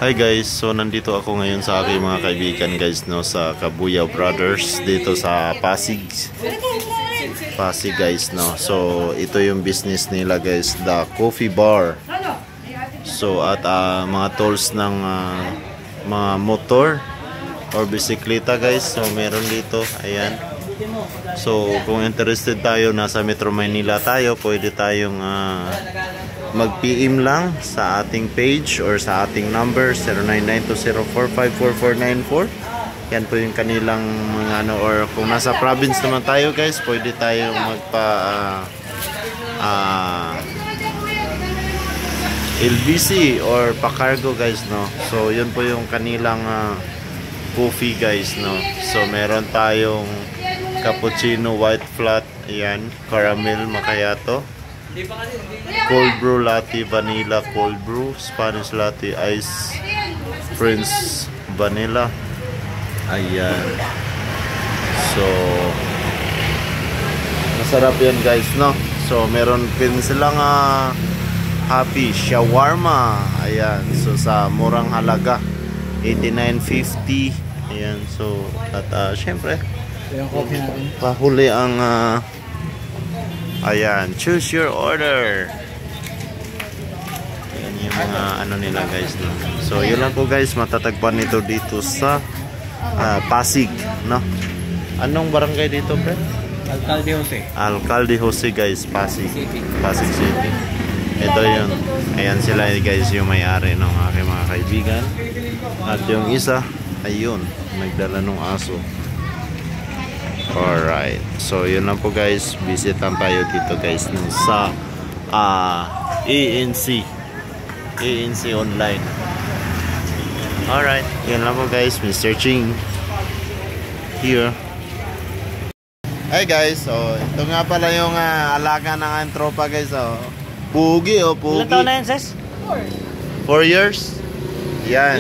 Hi guys, so nandito ako ngayon sa aking mga kaibigan guys, no, sa Kabuyaw Brothers dito sa Pasig guys, no. So ito yung business nila guys, the coffee bar. So at mga tools ng mga motor or bisikleta guys, so meron dito, ayan. So kung interested tayo, nasa Metro Manila tayo, pwede tayong mag-PM lang sa ating page or sa ating number 099204544494. Yan po yung kanilang mga ano, or kung nasa province naman tayo guys, pwede tayong magpa LBC or pa-cargo guys, no. So yun po yung kanilang coffee guys, no. So meron tayong cappuccino, white flat, ayan, caramel macchiato, cold brew latte, vanilla cold brew, Spanish latte, ice French vanilla, ayan. So masarap yan guys, no. So meron din silang happy shawarma, ayan. So sa murang halaga 89.50, ayan. So at syempre pahuli ang ayan, choose your order. Ayan yung mga ano nila guys, no? So yun lang po guys, matatagpuan nito dito sa Pasig, no? Anong barangay dito, pre? Alcalde Jose. Alcalde Jose guys, Pasig City. Ito yun. Ayan sila guys, yung may-ari ng aking mga kaibigan. At yung isa, ayun, nagdala ng aso. Alright, so yun lang po guys, visitan tayo dito guys sa ANC online. Alright, yun lang po guys, Mr. Ching here. Hi guys, so ito nga pala yung alaga ng ang tropa guys, oh. Pugi, oh, pugi. Ilan taon na yan, Ses? 4 years? Yan.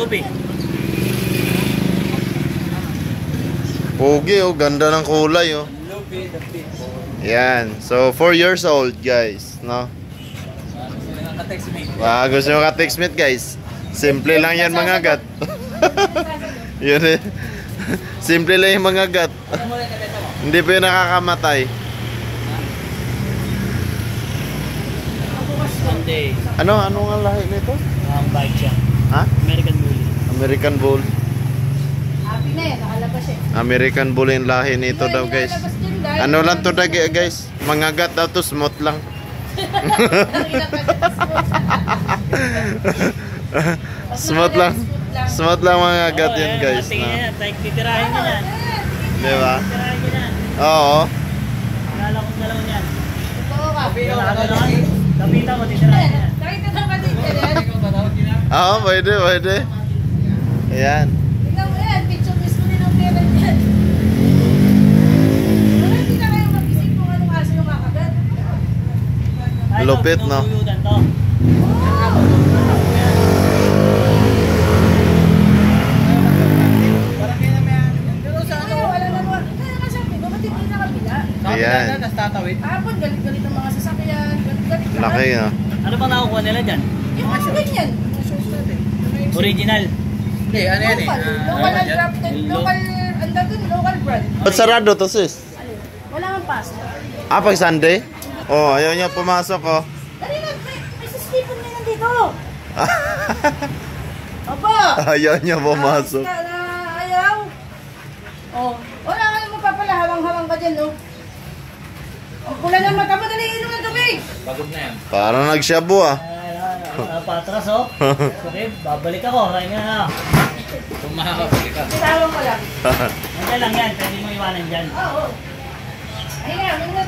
Pugi, oh, ganda ng kulay, oh. Yan. So 4 years old guys, no? Gusto nyo ka-textmate guys. Simple lang yan mga gat. Yun eh. Simple lang yung mga gat. Hindi pa yung nakakamatay. Ano nga lahi nito? Bike siya. Ha? American Bull. American Bull. Happy na eh, nakalabas eh. American Bull yung lahi nito daw guys. Ano lang to guys? Mangagat daw to, smooth lang. Smooth lang. Smooth lang mangagat yun guys. Titirahin nyo yan. Diba? Titirahin nyo yan. Oo. Nalala kong dalawa yan. Totoo ka. Kapita mo, titirahin nyo yan. Nakita na ka din yan. Oo, pwede. Ayan. Tingnan mo yan, picture mismo din ang pera niyan. Wala, hindi na kayo mag-isip kung anong aso yung makagat. Lupit, no? Ayan. Hapon, galit-galit ang mga sasakyan. Galit-galit. Laki, no? Ano bang nakukuha nila dyan? Yung mga ganyan. Original. Hindi, ano yan eh? Local undrafted. Local, anda dun, local brand. Ba't sarado to sis? Wala kang pasok. Pag Sunday? Oh, ayaw niya pumasok, oh. Dali na, may sasipon na nandito. Aba! Ayaw niya pumasok. Ayaw. Oh, wala ka naman papala, hawang-hawang ka dyan, no? Ang pula ng mata mo, dali, inom ng tubig. Pagod na yan. Parang nagshabu, ah. Patras, oh. Okay, babalik ako. Kaya nga. Kung makakabalik ka. Tawang ko lang. Hanggang lang yan. Pwede mo iwanan dyan. Oo. Ayun na,